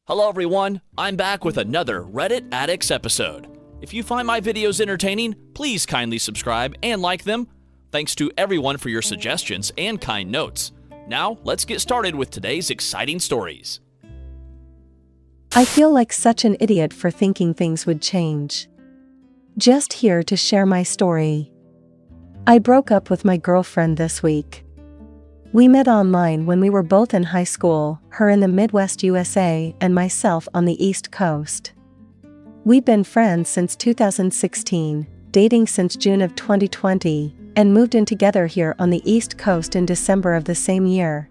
Hello everyone, I'm back with another Reddit Addicts episode. If you find my videos entertaining, please kindly subscribe and like them. Thanks to everyone for your suggestions and kind notes. Now, let's get started with today's exciting stories. I feel like such an idiot for thinking things would change. Just here to share my story. I broke up with my girlfriend this week. We met online when we were both in high school, her in the Midwest USA and myself on the East Coast. We'd been friends since 2016, dating since June of 2020, and moved in together here on the East Coast in December of the same year.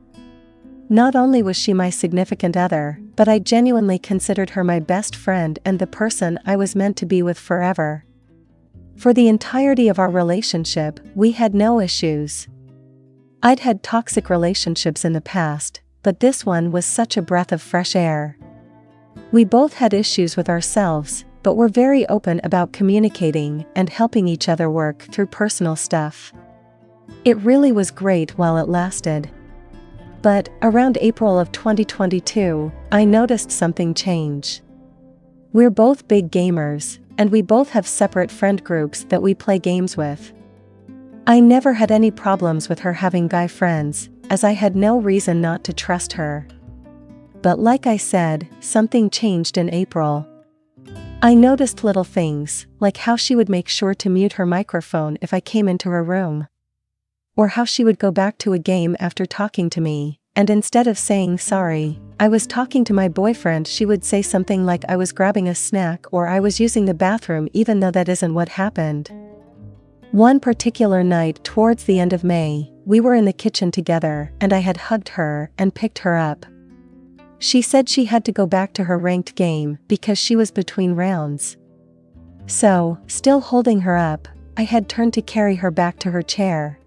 Not only was she my significant other, but I genuinely considered her my best friend and the person I was meant to be with forever. For the entirety of our relationship, we had no issues. I'd had toxic relationships in the past, but this one was such a breath of fresh air. We both had issues with ourselves, but were very open about communicating and helping each other work through personal stuff. It really was great while it lasted. But around April of 2022, I noticed something change. We're both big gamers, and we both have separate friend groups that we play games with. I never had any problems with her having guy friends, as I had no reason not to trust her. But like I said, something changed in April. I noticed little things, like how she would make sure to mute her microphone if I came into her room. Or how she would go back to a game after talking to me, and instead of saying sorry, I was talking to my boyfriend, she would say something like I was grabbing a snack or I was using the bathroom even though that isn't what happened. One particular night towards the end of May, we were in the kitchen together and I had hugged her and picked her up. She said she had to go back to her ranked game because she was between rounds. So, still holding her up, I had turned to carry her back to her chair.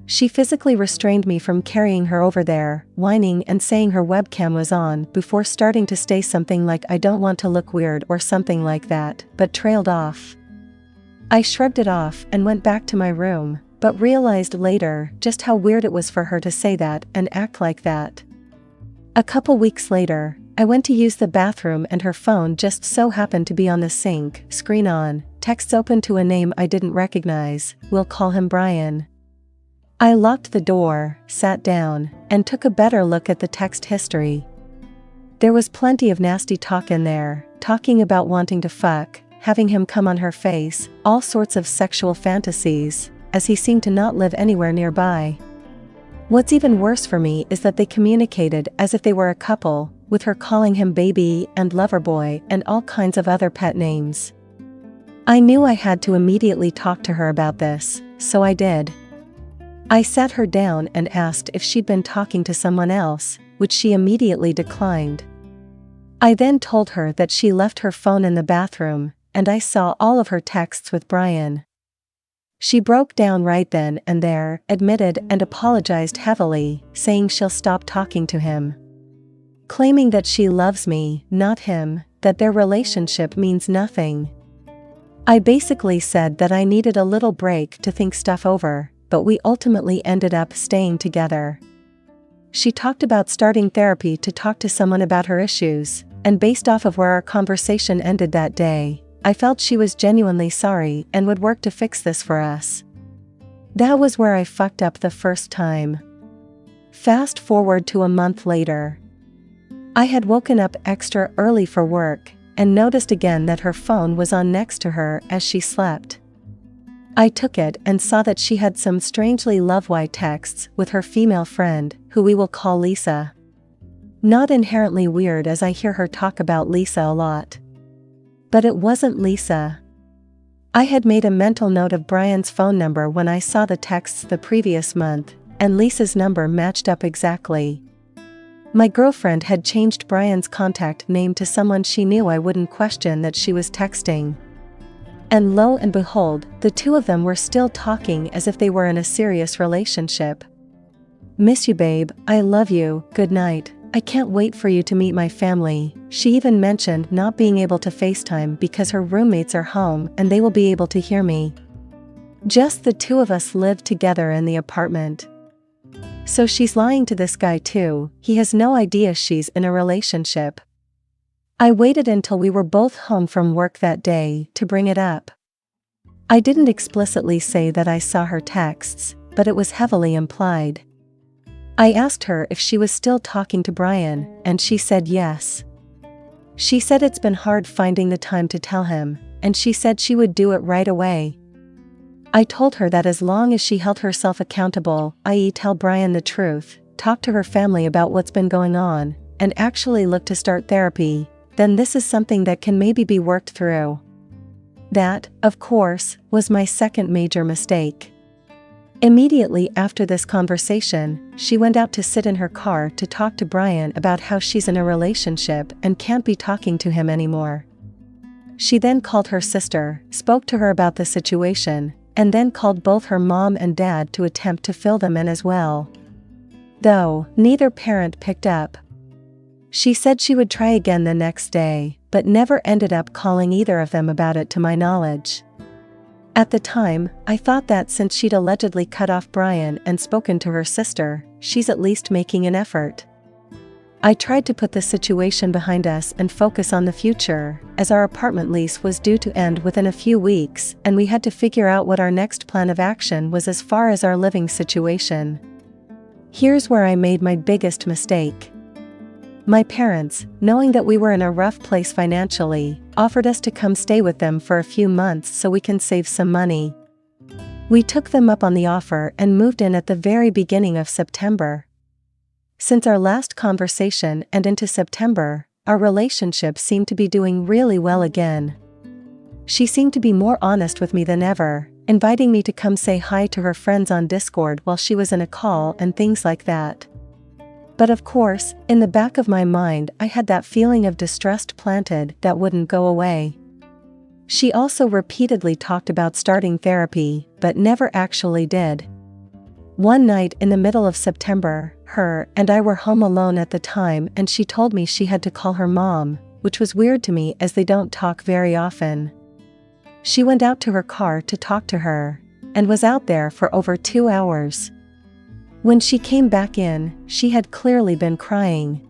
She physically restrained me from carrying her over there, whining and saying her webcam was on before starting to say something like I don't want to look weird or something like that, but trailed off. I shrugged it off and went back to my room, but realized later just how weird it was for her to say that and act like that. A couple weeks later, I went to use the bathroom and her phone just so happened to be on the sink, screen on, texts open to a name I didn't recognize, we'll call him Brian. I locked the door, sat down, and took a better look at the text history. There was plenty of nasty talk in there, talking about wanting to fuck, having him come on her face, all sorts of sexual fantasies, as he seemed to not live anywhere nearby. What's even worse for me is that they communicated as if they were a couple, with her calling him baby and lover boy and all kinds of other pet names. I knew I had to immediately talk to her about this, so I did. I sat her down and asked if she'd been talking to someone else, which she immediately declined. I then told her that she left her phone in the bathroom, and I saw all of her texts with Brian. She broke down right then and there, admitted and apologized heavily, saying she'll stop talking to him. Claiming that she loves me, not him, that their relationship means nothing. I basically said that I needed a little break to think stuff over, but we ultimately ended up staying together. She talked about starting therapy to talk to someone about her issues, and based off of where our conversation ended that day, I felt she was genuinely sorry and would work to fix this for us. That was where I fucked up the first time. Fast forward to a month later. I had woken up extra early for work, and noticed again that her phone was on next to her as she slept. I took it and saw that she had some strangely love-why texts with her female friend, who we will call Lisa. Not inherently weird as I hear her talk about Lisa a lot. But it wasn't Lisa. I had made a mental note of Brian's phone number when I saw the texts the previous month, and Lisa's number matched up exactly. My girlfriend had changed Brian's contact name to someone she knew I wouldn't question that she was texting. And lo and behold, the two of them were still talking as if they were in a serious relationship. Miss you, babe, I love you, good night. I can't wait for you to meet my family. She even mentioned not being able to FaceTime because her roommates are home and they will be able to hear me. Just the two of us lived together in the apartment. So she's lying to this guy too, he has no idea she's in a relationship. I waited until we were both home from work that day to bring it up. I didn't explicitly say that I saw her texts, but it was heavily implied. I asked her if she was still talking to Brian, and she said yes. She said it's been hard finding the time to tell him, and she said she would do it right away. I told her that as long as she held herself accountable, i.e. tell Brian the truth, talk to her family about what's been going on, and actually look to start therapy, then this is something that can maybe be worked through. That, of course, was my second major mistake. Immediately after this conversation, she went out to sit in her car to talk to Brian about how she's in a relationship and can't be talking to him anymore. She then called her sister, spoke to her about the situation, and then called both her mom and dad to attempt to fill them in as well. Though neither parent picked up. She said she would try again the next day, but never ended up calling either of them about it to my knowledge. At the time, I thought that since she'd allegedly cut off Brian and spoken to her sister, she's at least making an effort. I tried to put the situation behind us and focus on the future, as our apartment lease was due to end within a few weeks and we had to figure out what our next plan of action was as far as our living situation. Here's where I made my biggest mistake. My parents, knowing that we were in a rough place financially, offered us to come stay with them for a few months so we can save some money. We took them up on the offer and moved in at the very beginning of September. Since our last conversation and into September, our relationship seemed to be doing really well again. She seemed to be more honest with me than ever, inviting me to come say hi to her friends on Discord while she was in a call and things like that. But of course, in the back of my mind I had that feeling of distrust planted that wouldn't go away. She also repeatedly talked about starting therapy, but never actually did. One night in the middle of September, her and I were home alone at the time and she told me she had to call her mom, which was weird to me as they don't talk very often. She went out to her car to talk to her, and was out there for over 2 hours. When she came back in, she had clearly been crying.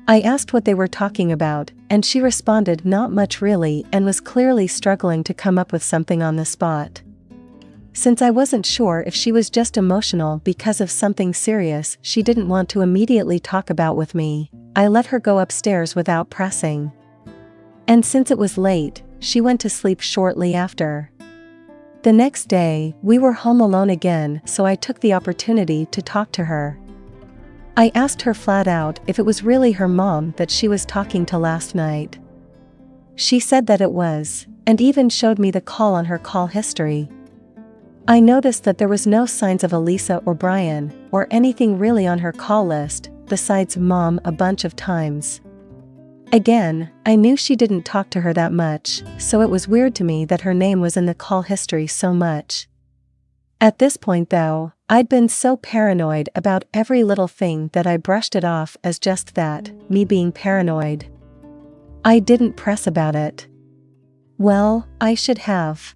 I asked what they were talking about, and she responded not much really and was clearly struggling to come up with something on the spot. Since I wasn't sure if she was just emotional because of something serious she didn't want to immediately talk about with me, I let her go upstairs without pressing. And since it was late, she went to sleep shortly after. The next day, we were home alone again, so I took the opportunity to talk to her. I asked her flat out if it was really her mom that she was talking to last night. She said that it was, and even showed me the call on her call history. I noticed that there was no signs of Elisa or Brian, or anything really on her call list, besides mom a bunch of times. Again, I knew she didn't talk to her that much, so it was weird to me that her name was in the call history so much. At this point though, I'd been so paranoid about every little thing that I brushed it off as just that, me being paranoid. I didn't press about it. Well, I should have.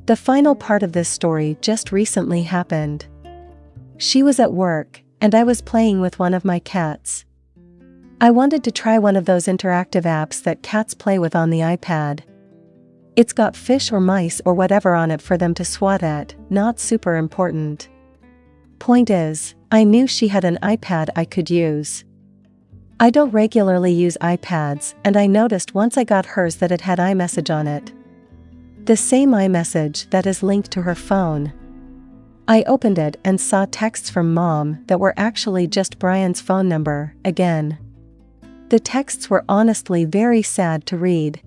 The final part of this story just recently happened. She was at work, and I was playing with one of my cats. I wanted to try one of those interactive apps that cats play with on the iPad. It's got fish or mice or whatever on it for them to swat at, not super important. Point is, I knew she had an iPad I could use. I don't regularly use iPads, and I noticed once I got hers that it had iMessage on it. The same iMessage that is linked to her phone. I opened it and saw texts from Mom that were actually just Brian's phone number, again. The texts were honestly very sad to read.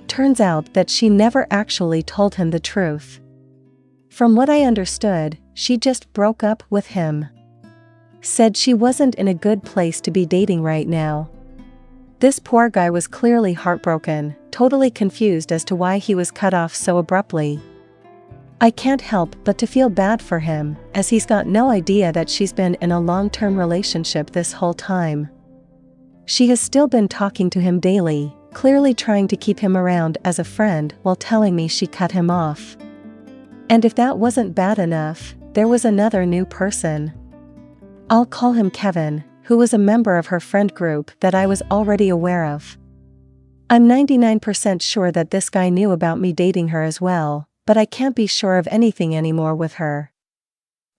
Turns out that she never actually told him the truth. From what I understood, she just broke up with him. Said she wasn't in a good place to be dating right now. This poor guy was clearly heartbroken, totally confused as to why he was cut off so abruptly. I can't help but to feel bad for him, as he's got no idea that she's been in a long-term relationship this whole time. She has still been talking to him daily, clearly trying to keep him around as a friend while telling me she cut him off. And if that wasn't bad enough, there was another new person. I'll call him Kevin, who was a member of her friend group that I was already aware of. I'm 99% sure that this guy knew about me dating her as well, but I can't be sure of anything anymore with her.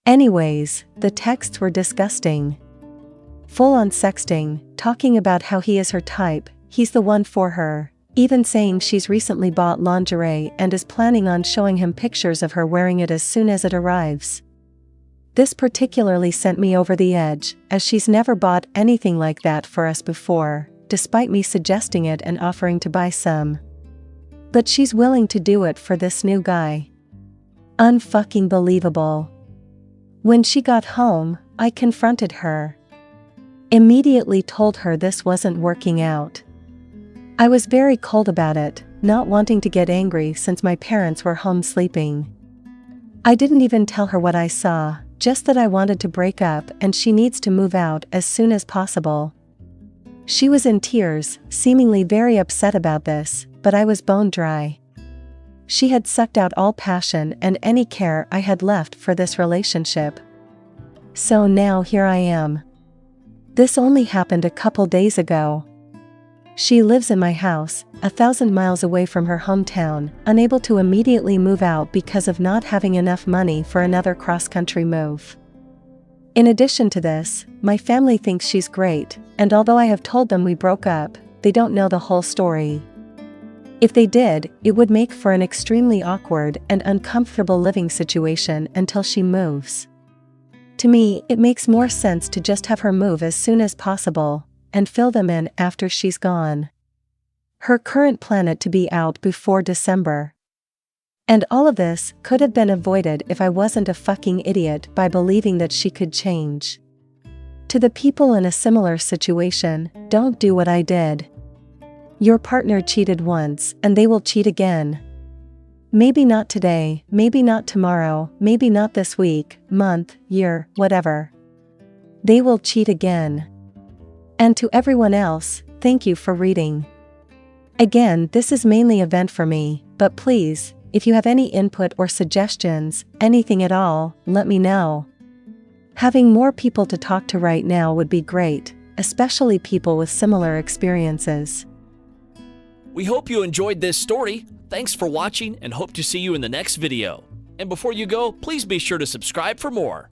Anyways, the texts were disgusting. Full-on sexting, talking about how he is her type, he's the one for her, even saying she's recently bought lingerie and is planning on showing him pictures of her wearing it as soon as it arrives. This particularly sent me over the edge, as she's never bought anything like that for us before, despite me suggesting it and offering to buy some. But she's willing to do it for this new guy. Unfucking believable. When she got home, I confronted her. Immediately told her this wasn't working out. I was very cold about it, not wanting to get angry since my parents were home sleeping. I didn't even tell her what I saw, just that I wanted to break up and she needs to move out as soon as possible. She was in tears, seemingly very upset about this, but I was bone dry. She had sucked out all passion and any care I had left for this relationship. So now here I am. This only happened a couple days ago. She lives in my house, 1,000 miles away from her hometown, unable to immediately move out because of not having enough money for another cross-country move. In addition to this, my family thinks she's great, and although I have told them we broke up, they don't know the whole story. If they did, it would make for an extremely awkward and uncomfortable living situation until she moves. To me, it makes more sense to just have her move as soon as possible, and fill them in after she's gone. Her current planet to be out before December. And all of this could have been avoided if I wasn't a fucking idiot by believing that she could change. To the people in a similar situation, don't do what I did. Your partner cheated once and they will cheat again. Maybe not today, maybe not tomorrow, maybe not this week, month, year, whatever. They will cheat again. And to everyone else, thank you for reading. Again, this is mainly a vent for me, but please, if you have any input or suggestions, anything at all, let me know. Having more people to talk to right now would be great, especially people with similar experiences. We hope you enjoyed this story. Thanks for watching and hope to see you in the next video. And before you go, please be sure to subscribe for more.